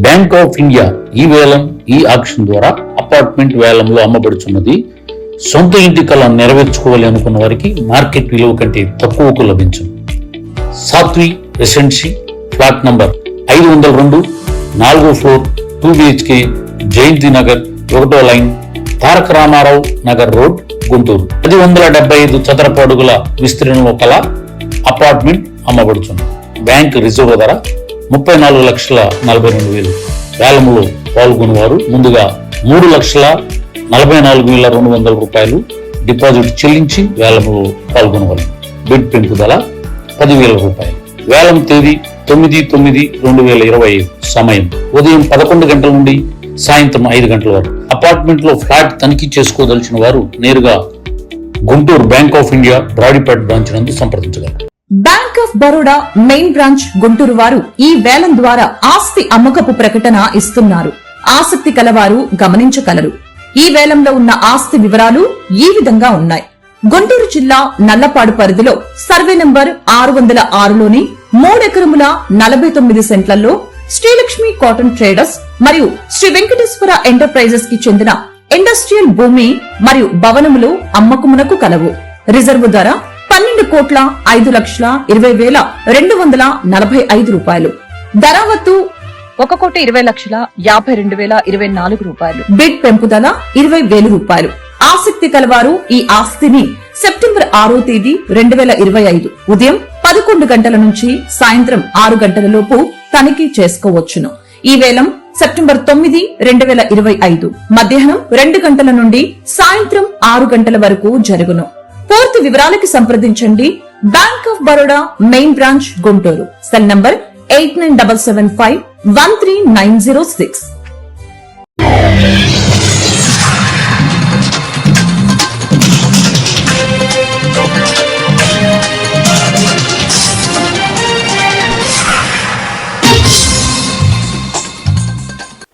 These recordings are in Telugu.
బ్యాంక్ ఆఫ్ ఇండియా ఈ వేలం ఈ ఆక్షన్ ద్వారా అపార్ట్మెంట్ వేలంలో అమ్మబడుచున్నది. సొంత ఇంటి కళ నెరవేర్చుకోవాలి అనుకున్న వారికి మార్కెట్ విలువ కంటే తక్కువకు లభించును. సాత్వి రెసిడెన్సీ ఫ్లాట్ నంబర్ 502 4వ ఫ్లోర్ 2 BHK జయంతి నగర్ 1వ లైన్ తారక రామారావు నగర్ రోడ్ గుంటూరు 1075 చదరపు అడుగుల విస్తీర్ణంలో కల అపార్ట్మెంట్ అమ్మబడుచుంది. బ్యాంక్ రిజర్వ్ ధర 34,42,000. వేలంలో పాల్గొనేవారు ముందుగా 3,44,200 రూపాయలు డిపాజిట్ చెల్లించి వేలంలో పాల్గొనవాలి. బిడ్ పెంపుదల 10,000 రూపాయలు. వేలం తేదీ 9/9/2025. సమయం ఉదయం 11 గంటల నుండి సాయంత్రం 5 గంటల వరకు. అపార్ట్మెంట్ లో ఫ్లాట్ తనిఖీ చేసుకోదలిచిన వారు నేరుగా Guntur bank of India Brodipet branch నందు సంప్రదించగలరు. Bank of Baroda main branch Guntur వారు ఈ వేలం ద్వారా ఆస్తి అమ్మకపు ప్రకటన ఇస్తున్నారు. ఆసక్తి కలవారు గమనించగలరు. ఈ వేలంలో ఉన్న ఆస్తి వివరాలు ఈ విధంగా ఉన్నాయి. గుంటూరు జిల్లా నల్లపాడు పరిధిలో సర్వే నంబర్ 606లోని 3 ఎకరముల 49 సెంట్లలో శ్రీలక్ష్మి కాటన్ ట్రేడర్స్ మరియు శ్రీ వెంకటేశ్వర ఎంటర్ప్రైజెస్ కి చెందిన ఇండస్ట్రియల్ భూమి మరియు భవనములు అమ్మకమునకు కలవు. రిజర్వు ధర 12,20,20,245 రూపాయలు. ధరావత్తు 1,20,52,024 రూపాయలు. బిడ్ పెంపుదల 20,000 రూపాయలు. ఆసక్తి కలవారు ఈ ఆస్తిని సెప్టెంబర్ 6వ తేదీ 2025 ఉదయం 11 గంటల నుంచి సాయంత్రం 6 గంటల లోపు తనిఖీ చేసుకోవచ్చును. ఈ వేలం సెప్టెంబర్ 9, 2025 మధ్యాహ్నం 2 గంటల నుండి సాయంత్రం 6 గంటల వరకు జరుగును. పూర్తి వివరాలకి సంప్రదించండి. Bank of Baroda main branch Guntur. Cell number 8975139906.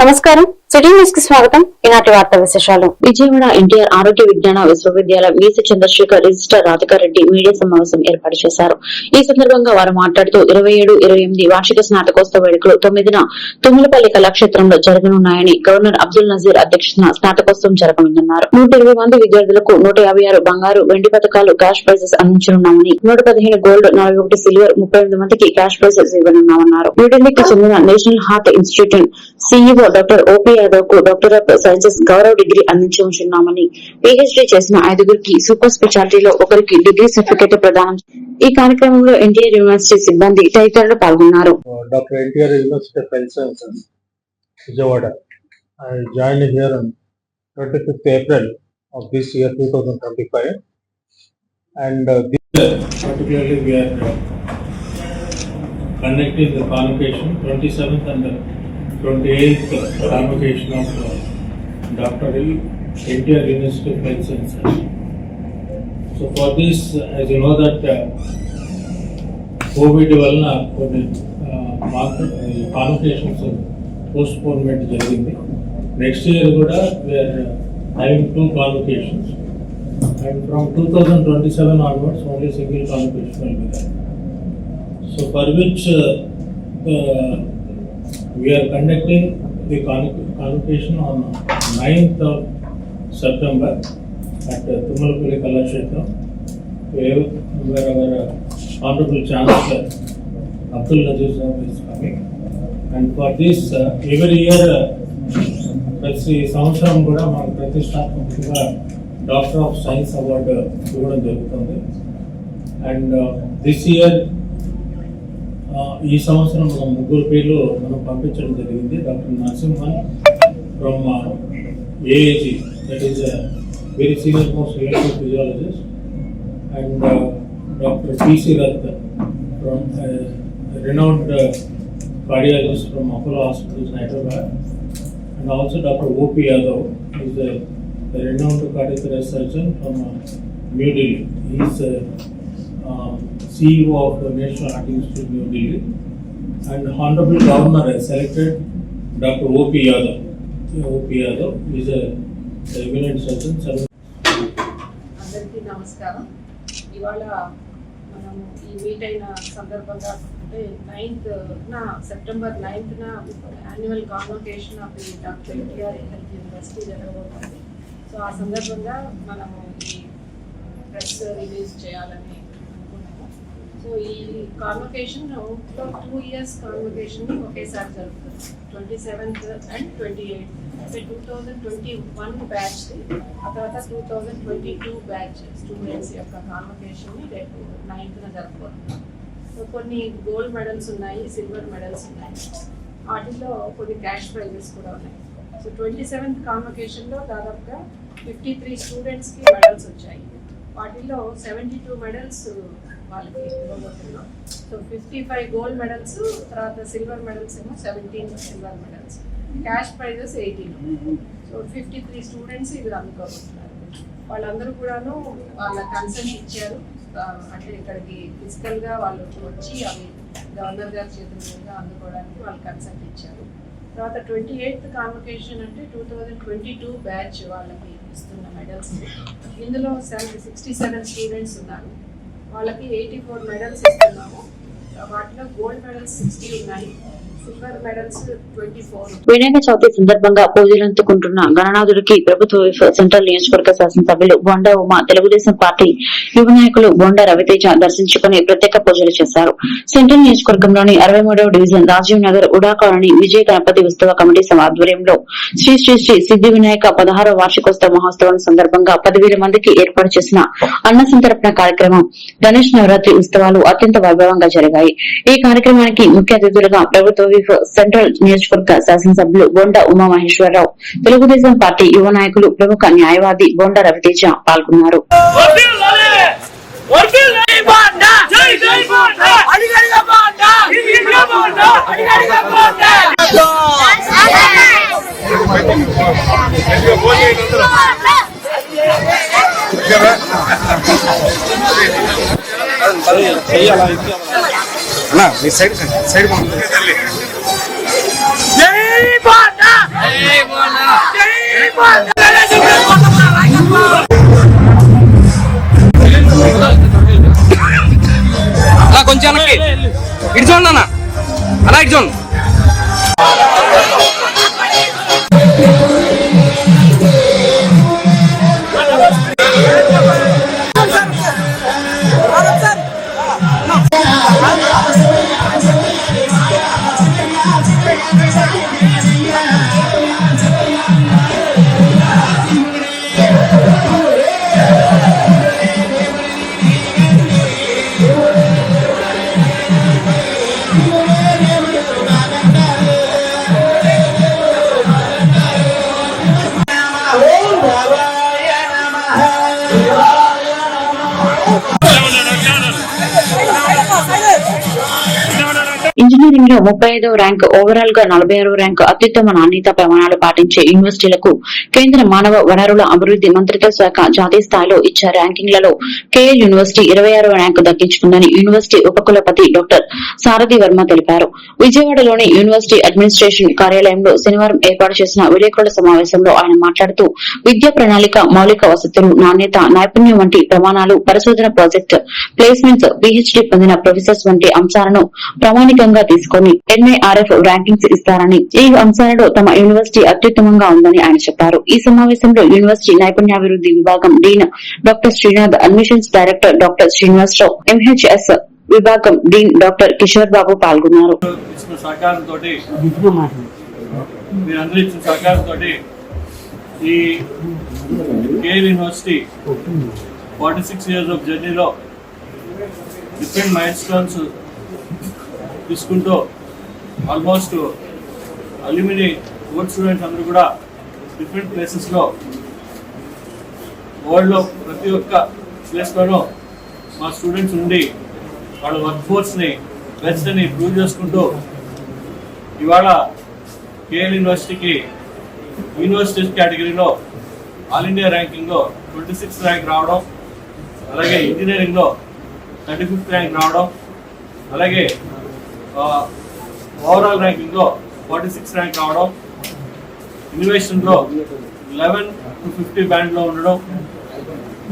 నమస్కారం, సిటీ న్యూస్ కి స్వాగతం. ఈనాటి వార్తా విశేషాలు. విజయవాడ ఎన్టీఆర్ ఆరోగ్య విజ్ఞాన విశ్వవిద్యాలయం VC Chandrasekhar register Radhika Reddy media సమావేశం ఏర్పాటు చేశారు. ఈ సందర్భంగా వారు మాట్లాడుతూ 27-28 వార్షిక స్నాతకోత్సవ వేడుకలు 9న తుమ్మలపల్లి కళాక్షేత్రంలో జరగనున్నాయని, గవర్నర్ అబ్దుల్ నజీర్ అధ్యక్షతన స్నాతకోత్సవం జరగనుందన్నారు. 120 మంది విద్యార్థులకు 156 బంగారు, వెండి పథకాలు క్యాష్ ప్రైజెస్ అందించనున్నామని, 115 గోల్డ్, 41 సిల్వర్, 38 మందికి క్యాష్ ప్రైజెస్ ఇవ్వనున్నామన్నారు. న్యూఢిల్లీకి చెందిన national heart institute CEO doctor OP Yadav కు డాక్టర్ ఆఫ్ సైన్సెస్ గౌరవ డిగ్రీ అందించనున్నామని, పీహెచ్డీ చేసిన 5గురికి, సూపర్ స్పెషాలిటీలో 1కి డిగ్రీ సర్టిఫికేట్ ప్రదానం. ఈ కార్యక్రమంలో ఎన్టీఆర్ యూనివర్సిటీ సిబ్బంది తదితరులు పాల్గొన్నారు. Doctor NTR university of health sciences Vijayawada. I joined here on 25th April of this year 2025, and particularly we are conducting the convocation 27th and 28th convocation of Dr. NTR University of Health Sciences. So for this, as you know that COVID వలన కొన్ని కాన్వకేషన్స్ పోస్ట్పోన్మెంట్ జరిగింది. నెక్స్ట్ ఇయర్ కూడా we are having 2 convocations, and from 2027 onwards only single convocation will be there. So for which we are conducting the convocation on 9th of September at Tummalapalli Kalakshetram, where our Honorable Chancellor Abdul Nazir is coming. And for this, every year, ప్రతి సంవత్సరం కూడా మనకు ప్రతిష్టాత్మకంగా డాక్టర్ ఆఫ్ సైన్స్ అవార్డు ఇవ్వడం జరుగుతుంది. అండ్ దిస్ ఇయర్ ఈ సంవత్సరం మనం 3 పేర్లు మనం పంపించడం జరిగింది. Doctor Narasimhan from AAG, that is very senior most relative physiologist, and doctor PC Rath from renowned cardiologist from Apollo Hospitals, Hyderabad, and also Dr. O.P. Yadav is a renowned cardiac surgeon from New Delhi. He is CEO of the National Heart Institute, New Delhi, and Honorable Governor has selected Dr. O.P. Yadav. O.P. Yadav is a eminent surgeon. అందరికీ నమస్కారం. ఇవాళ మనము ఈ మీట్ అయిన సందర్భంగా 9th September 9th annual convocation of the doctor NTR health university జరగబోతుంది. సో ఆ సందర్భంగా మనము ఈ ప్రెస్ రిలీజ్ చేయాలని అనుకున్నాము. సో ఈ కాన్వకేషన్ 2 years కాన్వకేషన్ ఒకేసారి జరుగుతుంది, 27th and 28th. అంటే 2021 బ్యాచ్, ఆ తర్వాత 2022 బ్యాచ్ స్టూడెంట్స్ యొక్క కాన్వకేషన్ని రేపు 9th జరుపుకుంటున్నాం. సో కొన్ని గోల్డ్ మెడల్స్ ఉన్నాయి, సిల్వర్ మెడల్స్ ఉన్నాయి, వాటిల్లో కొన్ని క్యాష్ ప్రైజెస్ కూడా ఉన్నాయి. సో 27th కాన్వకేషన్లో దాదాపుగా 53 స్టూడెంట్స్కి మెడల్స్ వచ్చాయి. వాటిల్లో 72 మెడల్స్ వాళ్ళకి ఇవ్వబోతున్నాం. సో 55 గోల్డ్ మెడల్స్, తర్వాత సిల్వర్ మెడల్స్ ఏమో 17 silver medals, cash prices 18. So 53 students ఇవి అందుకోబోతున్నారు. వాళ్ళందరూ కూడాను వాళ్ళ కన్సెంట్ ఇచ్చారు. అంటే ఇక్కడికి ఫిజికల్గా వాళ్ళు వచ్చి అవి గవర్నర్ గారి చేతుల మీదుగా అందుకోవడానికి వాళ్ళు కన్సెంట్ ఇచ్చారు. తర్వాత 28th కాన్వకేషన్ అంటే 2022 బ్యాచ్ వాళ్ళకి ఇస్తున్న మెడల్స్. ఇందులో 67 స్టూడెంట్స్ ఉన్నారు, వాళ్ళకి 84 మెడల్స్ ఇస్తున్నాము. వాటిలో గోల్డ్ మెడల్స్ 60 ఉన్నాయి, సిల్వర్ మెడల్స్ 24. వినాయక చవితి సందర్భంగా పూజలు అందుకుంటున్న గణనాథుడికి ప్రభుత్వ సెంట్రల్ నియోజకవర్గ శాసనసభ్యులు బొండా ఉమ, తెలుగుదేశం పార్టీ యువ నాయకులు బొండా రవితేజ దర్శించుకుని ప్రత్యేక పూజలు చేశారు. సెంట్రల్ నియోజకవర్గంలోని 63వ డివిజన్ రాజీవ్ నగర్ ఉడా కాలనీ విజయ గణపతి ఉత్సవ కమిటీ ఆధ్వర్యంలో శ్రీ శ్రీ శ్రీ సిద్ధి వినాయక 16వ వార్షికోత్సవ మహోత్సవం సందర్భంగా 10,000 మందికి ఏర్పాటు చేసిన అన్న సంతర్పణ కార్యక్రమం గణేష్ నవరాత్రి ఉత్సవాలు అత్యంత వైభవంగా జరిగాయి. ఈ కార్యక్రమానికి ముఖ్య అతిథులుగా ప్రభుత్వ సెంట్రల్ నియోజకవర్గ శాసనసభ్యులు బొండా ఉమామహేశ్వరరావు, తెలుగుదేశం పార్టీ యువ నాయకులు ప్రముఖ న్యాయవాది బొండా రవితేజ పాల్గొన్నారు. మీ సైడ్ సైడ్ కొంచెం ఇటు చూడండి అన్న, అలా ఇటు చూడండి. ఇంజనీరింగ్ లో 35వ ర్యాంక్, ఓవరాల్ గా 46వ ర్యాంక్, అత్యుత్తమ నాణ్యత ప్రమాణాలు పాటించే యూనివర్సిటీలకు కేంద్ర మానవ వనరుల అభివృద్ది మంత్రిత్వ శాఖ జాతీయ స్థాయిలో ఇచ్చే ర్యాంకింగ్లలో కేఎల్ యూనివర్సిటీ 26వ ర్యాంకు దక్కించుకుందని యూనివర్సిటీ ఉపకులపతి డాక్టర్ సారథి వర్మ తెలిపారు. విజయవాడలోని యూనివర్సిటీ అడ్మినిస్ట్రేషన్ కార్యాలయంలో శనివారం ఏర్పాటు చేసిన విలేకరుల సమావేశంలో ఆయన మాట్లాడుతూ విద్యా ప్రణాళిక, మౌలిక వసతులు, నాణ్యత, నైపుణ్యం వంటి ప్రమాణాలు, పరిశోధన ప్రాజెక్ట్ ప్లేస్మెంట్స్, పీహెచ్డీ పొందిన ప్రొఫెసర్స్ వంటి అంశాలను ప్రామాణికంగా తీసుకుని ఎన్ఐఆర్ఎఫ్ ర్యాంకింగ్స్ ఇస్తారని, ఈ అంశాలలో తమ యూనివర్సిటీ అత్యుత్తమంగా ఉందని ఆయన చెప్పారు. ఈ సమావేశంలో యూనివర్సిటీ నైపుణ్యాభివృద్ది విభాగం dean doctor Srinath, admissions director doctor Srinivasarao, MHS విభాగం డీన్ డాక్టర్ కిషోర్ బాబు పాల్గొన్నారు. ఈ కేఎల్ యూనివర్సిటీ 46 years of జర్నీలో డిఫరెంట్ మైల్ స్టోన్స్ తీసుకుంటూ ఆల్మోస్ట్ అల్యూమిని ఓల్డ్ స్టూడెంట్స్ అందరూ కూడా డిఫరెంట్ ప్లేసెస్లో వరల్డ్లో ప్రతి ఒక్క ప్లేస్లోనూ మా స్టూడెంట్స్ ఉండి వాళ్ళ వర్క్ ఫోర్స్ని బెస్ట్ అని ప్రూవ్ చేసుకుంటూ ఇవాళ కేఎల్ యూనివర్సిటీకి యూనివర్సిటీ కేటగిరీలో ఆల్ ఇండియా ర్యాంకింగ్లో 26th ర్యాంక్ రావడం, అలాగే ఇంజనీరింగ్లో 35th ర్యాంక్ రావడం, అలాగే ఓవరాల్ ర్యాంకింగ్లో 46th ర్యాంక్ రావడం, ఇన్నోవేషన్లో 11 to 50 బ్యాండ్లో ఉండడం,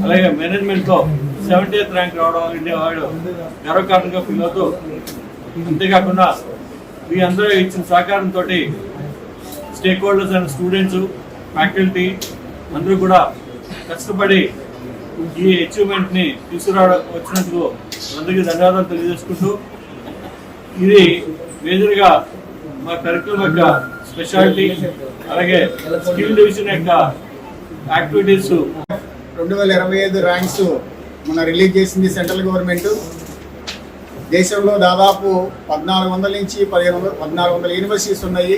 అలాగే మేనేజ్మెంట్లో 70th ర్యాంక్ రావడం ఆల్ ఇండియా వాడు గర్వకారణంగా ఫీల్ అవుతూ అంతేకాకుండా మీ అందరూ ఇచ్చిన సహకారంతో stake holders and students, faculty అందరూ కూడా కష్టపడి ఈ అచీవ్మెంట్ని వచ్చినందుకు అందరికీ ధన్యవాదాలు తెలియజేసుకుంటూ, ఇది మేజర్గా మా కరికులం యొక్క స్పెషాలిటీ, అలాగే స్కిల్ డివిజన్ యొక్క యాక్టివిటీస్. 2025 ర్యాంక్స్ మన రిలీజ్ చేసింది సెంట్రల్ గవర్నమెంట్. దేశంలో దాదాపు 1400 నుంచి 1400 యూనివర్సిటీస్ ఉన్నాయి.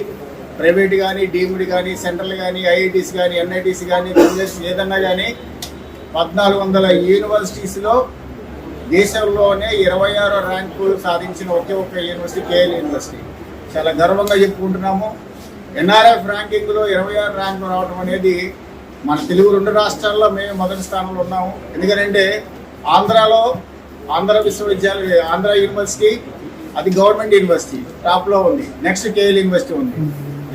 ప్రైవేట్ కానీ, డీమ్డ్ కానీ, సెంట్రల్ కానీ, ఐఐటీస్ కానీ, ఎన్ఐటీస్ కానీ, ఏదన్నా కానీ 1400 యూనివర్సిటీస్లో దేశంలోనే 26వ ర్యాంకు సాధించిన ఒకే ఒక యూనివర్సిటీ కేఎల్ యూనివర్సిటీ. చాలా గర్వంగా చెప్పుకుంటున్నాము. ఎన్ఆర్ఎఫ్ ర్యాంకింగ్లో 26 ర్యాంకు రావడం అనేది మన తెలుగు 2 రాష్ట్రాల్లో మేము మొదటి స్థానంలో ఉన్నాము. ఎందుకంటే ఆంధ్ర విశ్వవిద్యాలయం, ఆంధ్ర యూనివర్సిటీ అది గవర్నమెంట్ యూనివర్సిటీ టాప్లో ఉంది. నెక్స్ట్ కేఎల్ యూనివర్సిటీ ఉంది.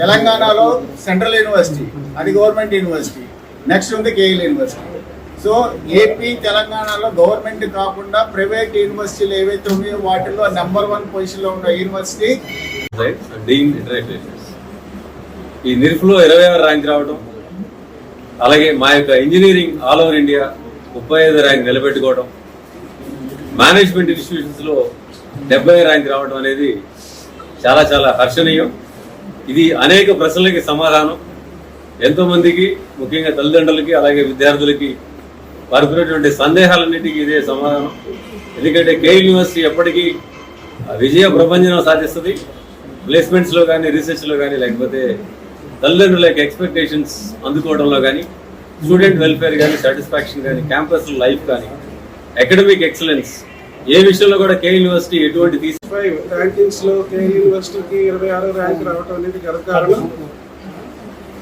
తెలంగాణలో సెంట్రల్ యూనివర్సిటీ అది గవర్నమెంట్ యూనివర్సిటీ, నెక్స్ట్ ఉంది కేఎల్ యూనివర్సిటీ. సో ఏపీ, తెలంగాణలో గవర్నమెంట్ కాకుండా ప్రైవేట్ యూనివర్సిటీలు ఏవైతే ఉన్నాయో వాటిల్లో నెంబర్ 1 పొజిషన్లో ఉన్న యూనివర్సిటీ ఈ నిర్ఫ్లో 26వ ర్యాంక్ రావడం, అలాగే మా యొక్క ఇంజనీరింగ్ ఆల్ ఓవర్ ఇండియా 35వ ర్యాంక్ నిలబెట్టుకోవడం, మేనేజ్మెంట్ ఇన్స్టిట్యూషన్స్లో 70వ ర్యాంక్ రావడం అనేది చాలా చాలా హర్షణీయం. ఇది అనేక ప్రశ్నలకి సమాధానం. ఎంతోమందికి, ముఖ్యంగా తల్లిదండ్రులకి, అలాగే విద్యార్థులకి వారికి సందేహాలన్నిటికీ ఇదే సమాధానం. ఎందుకంటే కేఎల్ యూనివర్సిటీ ఎప్పటికీ విజయ ప్రభంజనం సాధిస్తుంది. ప్లేస్మెంట్స్లో కానీ, రీసెర్చ్లో కానీ, లేకపోతే తల్లిదండ్రుల యొక్క ఎక్స్పెక్టేషన్స్ అందుకోవడంలో కానీ, స్టూడెంట్ వెల్ఫేర్ కానీ, సాటిస్ఫాక్షన్ కానీ, క్యాంపస్ లైఫ్ కానీ, అకాడమిక్ ఎక్సలెన్స్ ఏ విషయంలో కూడా కేఎల్ యూనివర్సిటీ ఎటువంటి ర్యాంకింగ్స్లో కేఎల్ యూనివర్సిటీకి 26వ ర్యాంక్ రావడం అనేది గర్వకారణం.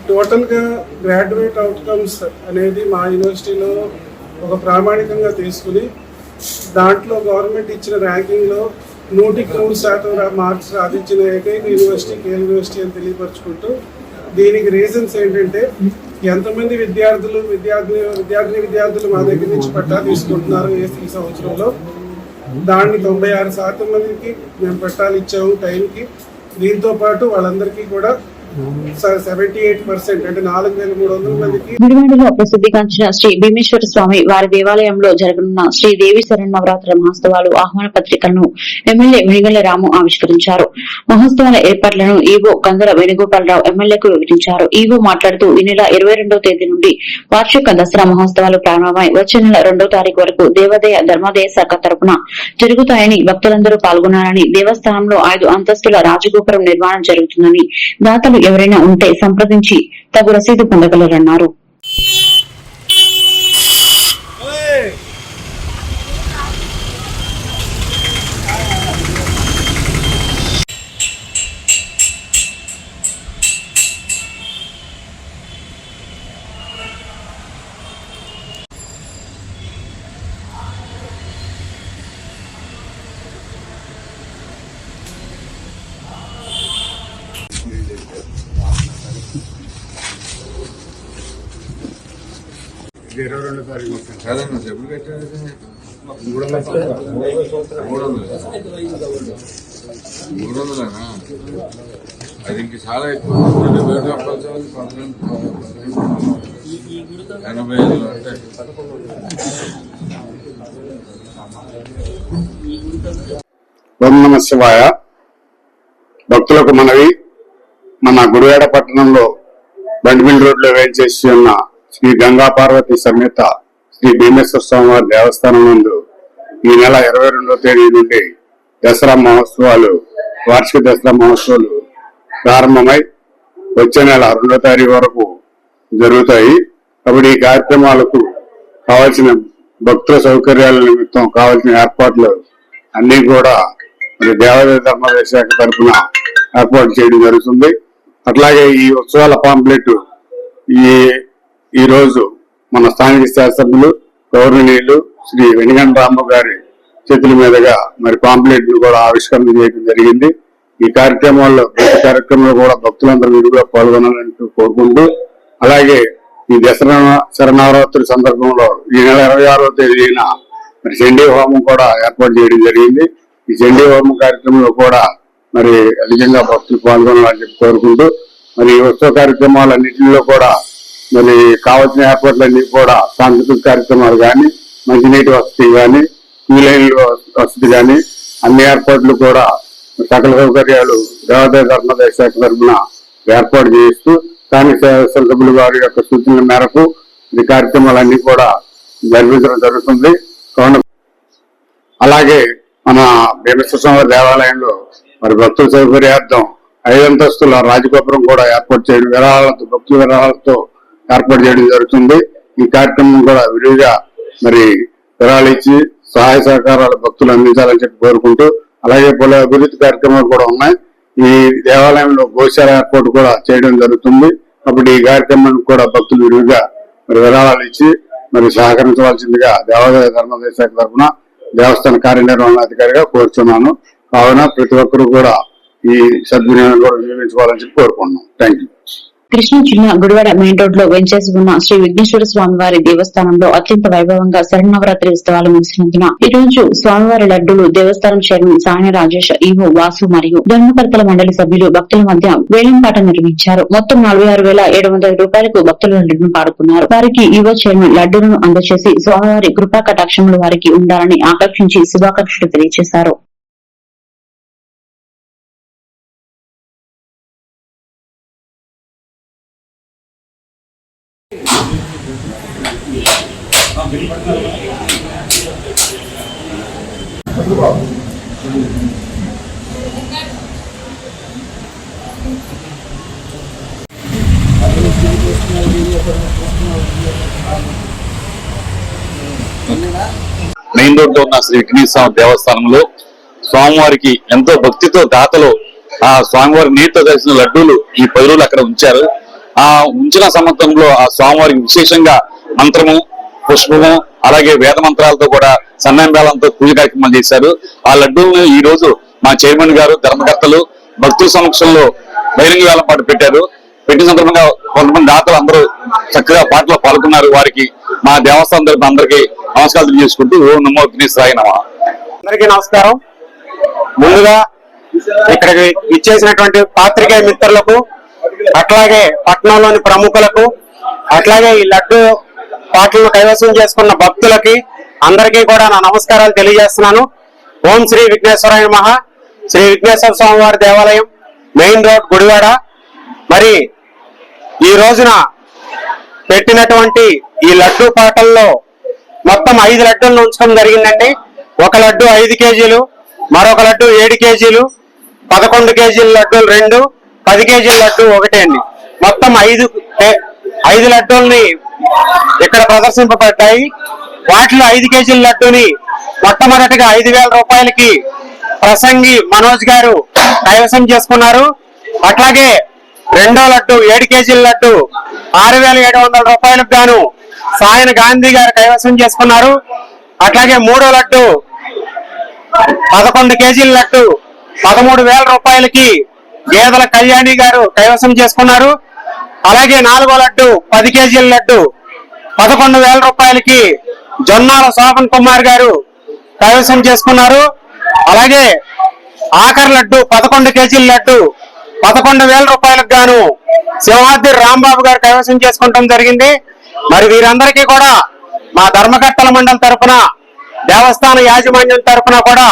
టోటల్గా గ్రాడ్యుయేట్ అవుట్కమ్స్ అనేది మా యూనివర్సిటీలో ఒక ప్రామాణికంగా తీసుకుని దాంట్లో గవర్నమెంట్ ఇచ్చిన ర్యాంకింగ్లో 100% మార్క్స్ సాధించిన ఏకైక యూనివర్సిటీ కేఎల్ యూనివర్సిటీ అని తెలియపరుచుకుంటూ, దీనికి రీజన్స్ ఏంటంటే ఎంతమంది విద్యార్థులు మా దగ్గర నుంచి పట్టా తీసుకుంటున్నారు ఈ సంవత్సరంలో, దాన్ని 96% మందికి మేము పట్టాలు ఇచ్చాము టైంకి. దీంతో పాటు వాళ్ళందరికీ కూడా 78% అంటే 4300 మందికి. గుడివాడలో ప్రసిద్ధిగాంచిన శ్రీ భీమేశ్వర స్వామి వారి దేవాలయంలో జరగనున్న శ్రీ దేవి శరన్నవరాత్రుల మహోత్సవాలు ఆహ్వాన పత్రికలను ఎమ్మెల్యే వెనిగళ్ల రాము ఆవిష్కరించారు. మహోత్సవాల ఏర్పాట్లను ఈవో గంధర వేణుగోపాలరావు ఎమ్మెల్యేకు వివరించారు. ఈవో మాట్లాడుతూ ఈ నెల 22వ తేదీ నుండి వార్షిక దసరా మహోత్సవాలు ప్రారంభమై వచ్చే నెల 2వ తారీఖు వరకు దేవాదాయ ధర్మాదాయ శాఖ తరపున జరుగుతాయని, భక్తులందరూ పాల్గొనాలని, దేవస్థానంలో 5 అంతస్తుల రాజగోపురం నిర్మాణం జరుగుతుందని, దాతలు ఎవరైనా ఉంటే సంప్రదించి తగు రసీదు పొందగలరన్నారు. కాదన్నా ఎప్పుడు కట్టారు? 300 అది ఇంక చాలా ఎక్కువ. 85 అంటే ఓం నమః శివాయ. భక్తులకు మనవి, మన గుడివాడ పట్టణంలో బండిమిల్ రోడ్లో వేయించేసి ఉన్న శ్రీ గంగా పార్వతి సమేత శ్రీ భీమేశ్వర స్వామివారి దేవస్థానం నందు ఈ నెల 22వ తేదీ నుండి దసరా మహోత్సవాలు, వార్షిక దసరా మహోత్సవాలు ప్రారంభమై వచ్చే నెల 2వ తారీఖు వరకు జరుగుతాయి. కాబట్టి ఈ కార్యక్రమాలకు కావాల్సిన భక్తుల సౌకర్యాల నిమిత్తం కావాల్సిన ఏర్పాట్లు అన్ని కూడా మరి దేవాదాయ ధర్మాదాయ శాఖ తరఫున ఏర్పాటు చేయడం జరుగుతుంది. అట్లాగే ఈ ఉత్సవాల పాంప్లెట్ ఈ రోజు మన స్థానిక శాసనసభ్యులు గౌరవనీయులు శ్రీ వెనిగండ్ల రాము గారి చేతుల మీదుగా మరి పాంప్లెట్ కూడా ఆవిష్కరణ చేయడం జరిగింది. ఈ కార్యక్రమంలో ప్రతి కార్యక్రమంలో కూడా భక్తులందరూ విడిగా పాల్గొనాలంటూ కోరుకుంటూ, అలాగే ఈ దసరా శరన్నవరాత్రి సందర్భంలో ఈ నెల 26వ తేదీన మరి చండీ హోమం కూడా ఏర్పాటు చేయడం జరిగింది. ఈ చండీ హోమం కార్యక్రమంలో కూడా మరి అధికంగా భక్తులు పాల్గొనాలని చెప్పి కోరుకుంటూ మరి ఈ ఉత్సవ కార్యక్రమాలన్నింటిలో కూడా మరి కావాల్సిన ఏర్పాట్లన్నీ కూడా సాంస్కృతిక కార్యక్రమాలు కానీ, మంచినీటి వసతి కానీ, క్యూ లైన్ల వసతి కానీ అన్ని ఏర్పాట్లు కూడా సకల సౌకర్యాలు దేవాదాయ ధర్మాదాయ శాఖ తరఫున ఏర్పాటు చేస్తూ స్థానిక శాసనసభ్యులు వారి యొక్క సూచనల మేరకు ఈ కార్యక్రమాలన్నీ కూడా జరిపించడం జరుగుతుంది. అలాగే మన భీమేశ్వర స్వామి దేవాలయంలో మరి భక్తుల సౌకర్యార్థం 5 అంతస్తుల రాజగోపురం కూడా ఏర్పాటు చేయడం భక్తుల విరాళాలతో ఏర్పాటు చేయడం జరుగుతుంది. ఈ కార్యక్రమం కూడా విరివిగా మరి విరాళాలు ఇచ్చి సహాయ సహకారాలు భక్తులు అందించాలని చెప్పి కోరుకుంటూ, అలాగే పలు అభివృద్ధి కార్యక్రమాలు కూడా ఉన్నాయి. ఈ దేవాలయంలో గోశాల ఏర్పాటు కూడా చేయడం జరుగుతుంది. కాబట్టి ఈ కార్యక్రమానికి కూడా భక్తులు విరివిగా మరి విరాళాలు ఇచ్చి మరి సహకరించవలసిందిగా దేవాదాయ ధర్మాదాయ శాఖ తరఫున దేవస్థాన కార్యనిర్వహణాధికారిగా కోరుచున్నాను. కావున ప్రతి ఒక్కరూ కూడా ఈ సద్వినియోగం కూడా వినియోగించుకోవాలని చెప్పి కోరుకుంటున్నాం. Thank you. కృష్ణా జిల్లా గుడివాడ మెయిన్ రోడ్ లో వెంచేసి ఉన్న శ్రీ విఘ్నేశ్వర స్వామి వారి దేవస్థానంలో అత్యంత వైభవంగా శరన్నవరాత్రి ఉత్సవాలు ముగిసినందున ఈ రోజు స్వామివారి లడ్డూలు దేవస్థానం చైర్మన్ సాయన రాజేష్, ఈవో వాసు మరియు ధర్మకర్తల మండలి సభ్యులు భక్తుల మధ్య వేలంపాట నిర్వహించారు. మొత్తం 46,700 రూపాయలకు భక్తుల లడ్డూను పాడుకున్నారు. వారికి ఈవో చైర్మన్ లడ్డూలను అందజేసి స్వామివారి కృపా కటాక్షములు వారికి ఉండాలని ఆకాంక్షించి శుభాకాంక్షలు తెలియజేశారు. మెయిన్ రోడ్ లో ఉన్న శ్రీ విఘ్నేశ్వర దేవస్థానంలో స్వామివారికి ఎంతో భక్తితో దాతలు ఆ స్వామివారి నీటితో కలిసిన లడ్డూలు ఈ 10 రోజులు అక్కడ ఉంచారు. ఆ ఉంచిన సంవత్సరంలో ఆ స్వామివారికి విశేషంగా మంత్రము, పుష్పము, అలాగే వేద మంత్రాలతో కూడా సన్నాంబేళంతో పూజ కార్యక్రమాలు చేశారు. ఆ లడ్డూలను ఈ రోజు మా చైర్మన్ గారు, ధర్మకర్తలు భక్తుల సమక్షంలో బహిరంగ వేలం పాటు పెట్టారు. పెట్టిన సందర్భంగా కొంతమంది దాతలు అందరూ చక్కగా పాటలో పాల్గొన్నారు. వారికి మా దేవస్థానం తరపున అందరికీ నమస్కారాలు తెలియజేసుకుంటూ ఓం నమో విఘ్నేశ్వరాయ నమః. అందరికీ నమస్కారం. ముందుగా ఇక్కడికి ఇచ్చేసినటువంటి పాత్రికేయ మిత్రులకు, అట్లాగే పట్టణంలోని ప్రముఖులకు, అట్లాగే ఈ లడ్డు పాటలను కైవసం చేసుకున్న భక్తులకి అందరికీ కూడా నా నమస్కారాలు తెలియజేస్తున్నాను. ఓం శ్రీ విఘ్నేశ్వరాయ నమః. శ్రీ విఘ్నేశ్వర స్వామి వారి దేవాలయం, మెయిన్ రోడ్, గుడివాడ. మరి ఈ రోజున పెట్టినటువంటి ఈ లడ్డు పాటల్లో మొత్తం 5 లడ్డూలను ఉంచడం జరిగిందండి. ఒక లడ్డు 5 కేజీలు, మరొక లడ్డు 7 కేజీలు, 11 కేజీల లడ్డూలు 2, 10 కేజీల లడ్డు 1 అండి. మొత్తం 5 లడ్డూల్ని ఇక్కడ ప్రదర్శింపబడ్డాయి. వాటిలో 5 కేజీల లడ్డూని మొట్టమొదటిగా 5,000 రూపాయలకి ప్రసంగి మనోజ్ గారు కైవసం చేసుకున్నారు. అట్లాగే రెండో లడ్డు 7 కేజీల లడ్డు 6,700 రూపాయలకు గాను సాయన గాంధీ గారు కైవసం చేసుకున్నారు. అట్లాగే మూడో లడ్డు 11 కేజీల లడ్డు 13,000 రూపాయలకి గేదెల కళ్యాణి గారు కైవసం చేసుకున్నారు. అలాగే నాలుగో లడ్డు 10 కేజీల లడ్డు 11,000 రూపాయలకి జొన్నాల శోభన్ కుమార్ గారు కైవసం చేసుకున్నారు. అలాగే ఆఖరి లడ్డు 11 కేజీల లడ్డు 11,000 రూపాయలకు గాను సింహాద్రి రాంబాబు గారు కైవసం చేసుకోవడం జరిగింది. మరి వీరందరికీ కూడా మా ధర్మకర్తల మండలి తరఫున, దేవస్థాన యాజమాన్యం తరఫున కూడా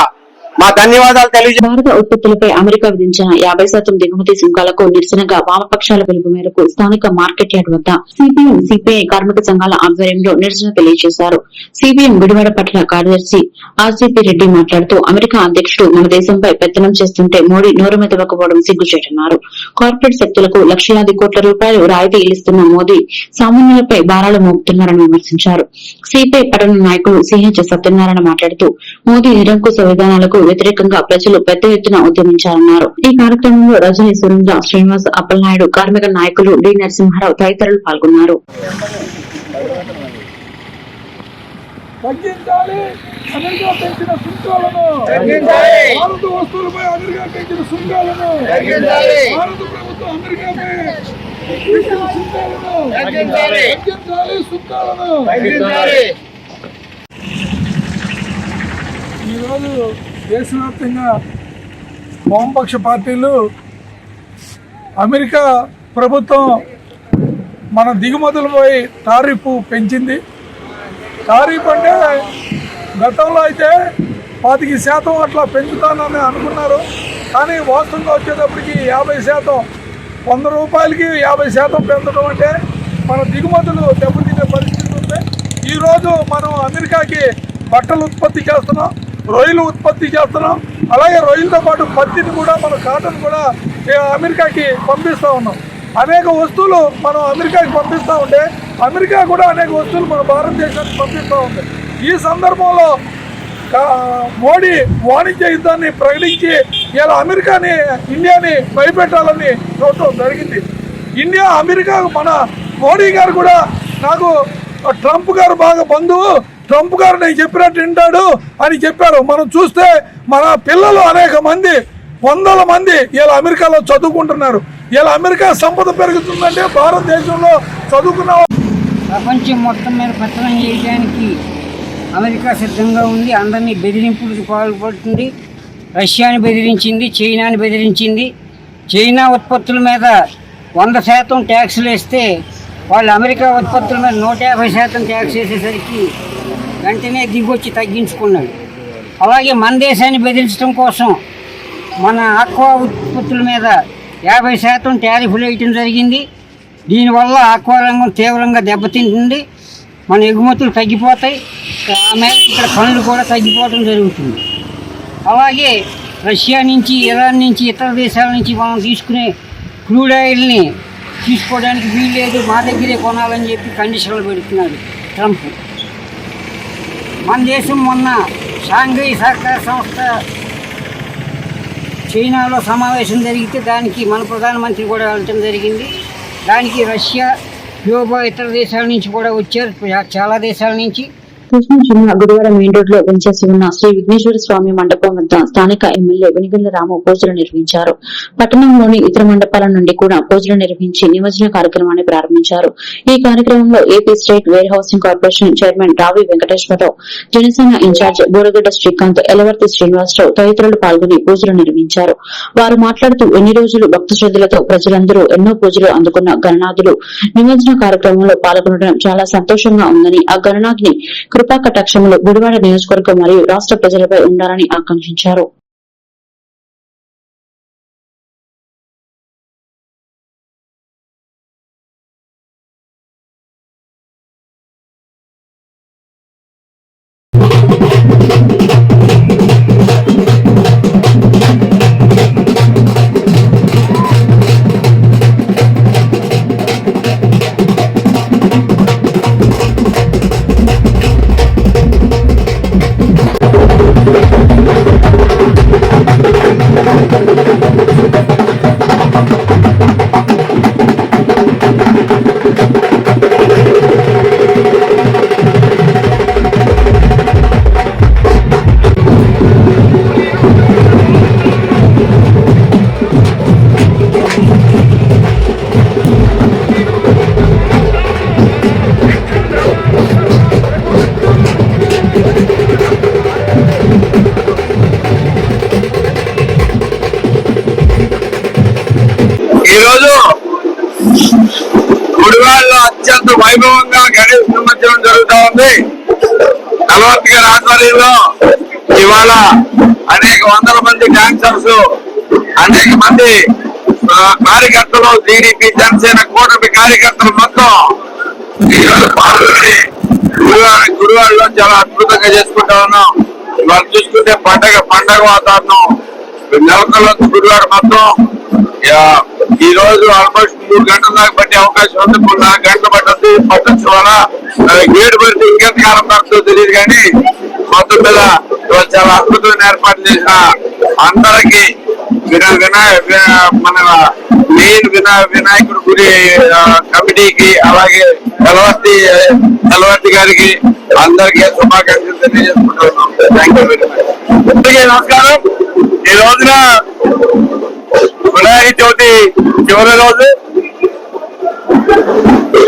మా ధన్యవాదాలు తెలియజేస్తాను. భారత ఉత్పత్తులపై అమెరికా విధించిన 50% దిగుమతి సుంకాలకు నిరసనగా వామపక్షాల పిలుపు మేరకు స్థానిక మార్కెట్ యార్డ్ వద్ద సిపిఎం, సిపిఐ కార్మిక సంఘాల ఆధ్వర్యంలో నిరసన తెలియజేశారు. సిపిఎం గుడివాడ పట్టణ కార్యదర్శి ఆర్సీపీ రెడ్డి మాట్లాడుతూ, అమెరికా అధ్యక్షుడు మన దేశంపై పెత్తనం చేస్తుంటే మోడీ నోరు మెదవకపోవడం సిగ్గుచేటన్నారు. కార్పొరేట్ శక్తులకు లక్షలాది కోట్ల రూపాయలు రాయితీ ఇస్తున్న మోదీ సామాన్యులపై భారాలు మోపుతున్నారని విమర్శించారు. సిపిఐ పట్టణ నాయకులు సిహెచ్ సత్యనారాయణ మాట్లాడుతూ, మోదీ నిరంకుశ విధానాలకు వ్యతిరేకంగా ప్రజలు పెద్ద ఎత్తున ఉద్యమించారన్నారు. ఈ కార్యక్రమంలో రజనీ, సురేంద్ర, శ్రీనివాస్, అప్పలనాయుడు, కార్మిక నాయకులు డి నరసింహారావు తదితరులు పాల్గొన్నారు. తగ్గించాలి అమెరికా పెంచిన సుంకాలను, భారత వస్తువులపై అమెరికా పెంచిన సుంకాలను, భారత ప్రభుత్వం అమెరికాపై పెంచిన సుంకాలను తగ్గించాలి, సుంకాలను. ఈరోజు దేశవ్యాప్తంగా వామపక్ష పార్టీలు అమెరికా ప్రభుత్వం మన దిగుమతులపై టారిఫ్ పెంచింది. టారిఫ్ అంటే గతంలో అయితే 25% అట్లా పెంచుతానని అనుకున్నారు. కానీ వాస్తవంగా వచ్చేటప్పటికి 50%, 100 రూపాయలకి 50% పెంచడం అంటే మన దిగుమతులు దెబ్బతినే పరిస్థితి ఉంది. ఈరోజు మనం అమెరికాకి బట్టలు ఉత్పత్తి చేస్తున్నాం, రొయ్యలు ఉత్పత్తి చేస్తున్నాం. అలాగే రొయ్యలతో పాటు పత్తిని కూడా, మన కాటన్ కూడా అమెరికాకి పంపిస్తూ ఉన్నాం. అనేక వస్తువులు మనం అమెరికాకి పంపిస్తూ ఉంటే అమెరికా కూడా అనేక వస్తువులు మన భారతదేశానికి పంపిస్తూ ఉంది. ఈ సందర్భంలో మోడీ వాణిజ్య యుద్ధాన్ని ప్రకటించి ఇలా అమెరికాని, ఇండియాని భయపెట్టాలని చూడటం జరిగింది. ఇండియా అమెరికా, మన మోడీ గారు కూడా నాకు ట్రంప్ గారు బాగా బంధువు, ట్రంప్ గారు నేను చెప్పినట్టు వింటాడు అని చెప్పారు. మనం చూస్తే మన పిల్లలు అనేక మంది, వందల మంది ఇలా అమెరికాలో చదువుకుంటున్నారు. ఇలా అమెరికా సంపద పెరుగుతుందంటే భారతదేశంలో చదువుకున్న ప్రపంచం మొత్తం మీద పతనం చేయడానికి అమెరికా సిద్ధంగా ఉంది. అందరినీ బెదిరింపులకు పాల్పడుతుంది. రష్యాని బెదిరించింది, చైనాని బెదిరించింది. చైనా ఉత్పత్తుల మీద 100% ట్యాక్సులు వేస్తే వాళ్ళు అమెరికా ఉత్పత్తుల మీద 150% ట్యాక్స్ వేసేసరికి వెంటనే దిగొచ్చి తగ్గించుకున్నాడు. అలాగే మన దేశాన్ని బెదిరించడం కోసం మన ఆక్వా ఉత్పత్తుల మీద 50% టారిఫ్లు వేయటం జరిగింది. దీనివల్ల ఆక్వా రంగం తీవ్రంగా దెబ్బతింటుంది. మన ఎగుమతులు తగ్గిపోతాయి. ఆమె ఇక్కడ పనులు కూడా తగ్గిపోవడం జరుగుతుంది. అలాగే రష్యా నుంచి, ఇరాన్ నుంచి, ఇతర దేశాల నుంచి మనం తీసుకునే క్రూడ్ ఆయిల్ని తీసుకోవడానికి వీల్లేదు, మా దగ్గరే కొనాలని చెప్పి కండిషన్లు పెడుతున్నాడు ట్రంప్. మన దేశం మొన్న షాంఘై సహకార సంస్థ చైనాలో సమావేశం జరిగితే దానికి మన ప్రధానమంత్రి కూడా వెళ్ళటం జరిగింది. దానికి రష్యా, క్యూబా, ఇతర దేశాల నుంచి కూడా వచ్చారు, చాలా దేశాల నుంచి. కృష్ణా జిల్లా గుడివాడ మెయిన్ రోడ్ లో వెంచేసి ఉన్న శ్రీ విఘ్నేశ్వర స్వామి మండపం వద్ద స్థానిక ఎమ్మెల్యే వెనిగళ్ల రాము పూజలు నిర్వహించారు. పట్టణంలోని ఇతర మండపాల నుండి కూడా పూజలు నిర్వహించి నిమజ్జన కార్యక్రమాన్ని ప్రారంభించారు. ఈ కార్యక్రమంలో AP state where housing corporation chairman రావి వెంకటేశ్వరరావు, జనసేన ఇన్ఛార్జ్ బోరగడ్డ శ్రీకాంత్, ఎలవర్తి శ్రీనివాసరావు తదితరులు పాల్గొని పూజలు నిర్వహించారు. వారు మాట్లాడుతూ ఎన్ని రోజులు భక్తి శ్రద్ధలతో ప్రజలందరూ ఎన్నో పూజలు అందుకున్న గణనాథులు నిమజ్జన కార్యక్రమంలో పాల్గొనడం చాలా సంతోషంగా ఉందని, ఆ గణనాథుని కృపా కటాక్షములు గుడివాడ నియోజకవర్గం మరియు రాష్ట్ర ప్రజలపై ఉండాలని ఆకాంక్షించారు. ఈరోజు గుడివాడలో అత్యంత వైభవంగా గణేష్ నిమజ్జనం జరుగుతూ ఉంది. కలవర్తి గారి ఆధ్వర్యంలో ఇవాళ అనేక వందల మంది డాన్సర్స్, అనేక మంది కార్యకర్తలు, టీడీపీ, జనసేన కూటమి కార్యకర్తలు మొత్తం ఈరోజు పాల్గొని గుడివాడలో చాలా అద్భుతంగా చేసుకుంటా ఉన్నాం. ఇవాళ చూసుకుంటే పండగ వాతావరణం నెలకొల్లంత గుడివాడ మొత్తం. ఈ రోజు ఆల్మోస్ట్ 3 గంటల దాకా పట్టే అవకాశం ఉంది. 4 గంటలు పట్టింది. పట్టొచ్చు వల్ల గేటు పడితే ఇంకెంత కాలం పడుతుందో తెలియదు. కానీ మొత్తం మీద చాలా అద్భుతమైన ఏర్పాట్లు చేసిన అందరికీ మన మెయిన్ వినాయకుడి గుడి కమిటీకి, అలాగే తెలవర్తి గారికి అందరికీ శుభాకాంక్షలు తెలియజేసుకుంటున్నాం. Thank you very much. నమస్కారం. ఈ రోజున వినాయక చవితి చివరి రోజు,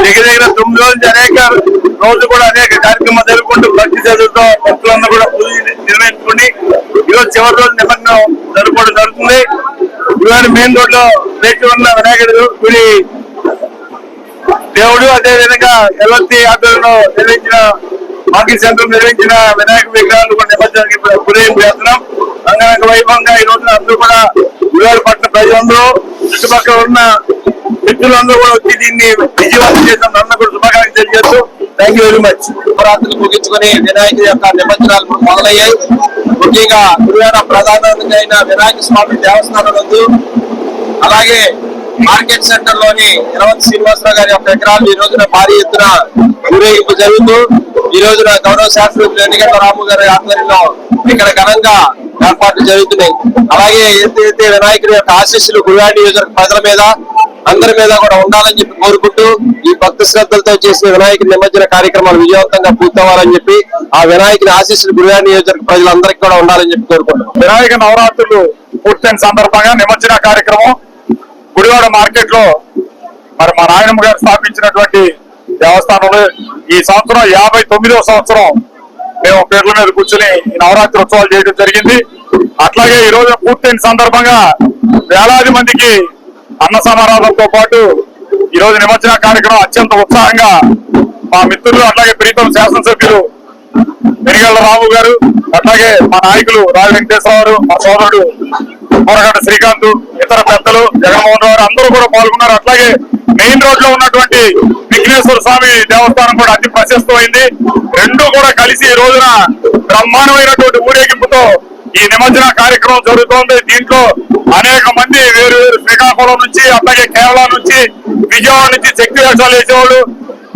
దగ్గర 9 రోజులు అనేక రోజు కూడా అనేక కార్యక్రమాలు జరుపుకుంటూ భక్తి శ్రద్ధలతో భక్తులందరూ కూడా పూజ నిర్వహించుకుని ఈరోజు రోజు చివరి రోజు నిమజ్జనం జరుపుకోవడం జరుగుతుంది. ఇవాళ మెయిన్ రోడ్ లో వేచి ఉన్న వినాయకుడు గుడి దేవుడు, అదే విధంగా ఎల్ఎస్టీ ఆధ్వర్యంలో నిర్వహించిన వాకింగ్ సెంటర్ నిర్వహించిన వినాయక విగ్రహాలు కూడా నిమజ్జనానికి గురైన చేస్తున్నాం. అంగరంగ వైభవంగా ఈ రోజున అందరూ కూడా విజయవాడపట్నం ప్రజలందరూ చుట్టుపక్కల ఉన్న వ్యక్తులందరూ కూడా వచ్చి దీన్ని విజయవంతం చేసిన అందరూ కూడా శుభాకాంక్షలు తెలియజేస్తూ థ్యాంక్ యూ వెరీ మచ్. నవరాత్రులు ముగించుకొని వినాయకుడి యొక్క నిమజ్జనాలు మొదలయ్యాయి. ముఖ్యంగా గురువాడ ప్రధానంగా అయిన వినాయక స్వామి దేవస్థానం నందు, అలాగే మార్కెట్ సెంటర్ లోని ఇరవతి శ్రీనివాసరావు గారి యొక్క విగ్రహాలు ఈ రోజున భారీ ఎత్తున ఊరేగింపు జరుగుతూ ఈ రోజున గౌరవ శాస్త్రజ్ఞులు ఎన్నికల రాము గారి ఆధ్వర్యంలో ఇక్కడ ఘనంగా ఏర్పాట్లు జరుగుతున్నాయి. అలాగే ఏదైతే వినాయకుడి యొక్క ఆశీస్సులు గురువాడ నియోజకవర్గ ప్రజల మీద అందరి మీద కూడా ఉండాలని చెప్పి కోరుకుంటూ ఈ భక్తి శ్రద్ధలతో చేసిన వినాయకుడి నిమజ్జన కార్యక్రమాలు విజయవంతంగా పూర్తవ్వాలని చెప్పి ఆ వినాయకుడి ఆశీస్సులు గురువాడ నియోజకవర్గ ప్రజలందరికీ కూడా ఉండాలని చెప్పి కోరుకుంటాం. వినాయక నవరాత్రులు పూర్తయిన సందర్భంగా నిమజ్జన కార్యక్రమం గుడివాడ మార్కెట్ లో మరి మా నాయనమ్మ గారు స్థాపించినటువంటి దేవస్థానంలో ఈ సంవత్సరం 59వ సంవత్సరం మేము పేర్ల మీద కూర్చొని ఈ నవరాత్రి ఉత్సవాలు చేయడం జరిగింది. అట్లాగే ఈ రోజు పూర్తయిన సందర్భంగా వేలాది మందికి అన్న సమారాధనతో పాటు ఈ రోజు నిమజ్జన కార్యక్రమం అత్యంత ఉత్సాహంగా మా మిత్రులు అట్లాగే ప్రీతం శాసనసభ్యులు ఎన్నికల రాము గారు, అట్లాగే మా నాయకులు రాజ వెంకటేశ్వరరావు, మా సోదరుడు కోరగడ్డ శ్రీకాంత్, ఇతర పెద్దలు జగన్మోహన్ రావు అందరూ కూడా పాల్గొన్నారు. అట్లాగే మెయిన్ రోడ్ లో ఉన్నటువంటి విఘ్నేశ్వర స్వామి దేవస్థానం కూడా అతి ప్రశస్తమైంది. రెండు కూడా కలిసి ఈ రోజున బ్రహ్మాండమైనటువంటి ఊరేగింపుతో ఈ నిమజ్జన కార్యక్రమం జరుగుతోంది. దీంట్లో అనేక మంది వేరు వేరు శ్రీకాకుళం నుంచి, అట్లాగే కేరళ నుంచి, విజయవాడ నుంచి శక్తి వేషాలు వేసేవాళ్ళు,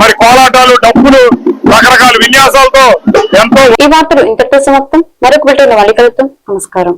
మరి కోలాటాలు, డప్పులు, రకరకాల విన్యాసాలతో ఎంతో. ఈ వార్తలు ఇంతటితో సమాప్తం. మరొక బిడ్డలో మళ్ళీ కలుద్దాం. నమస్కారం.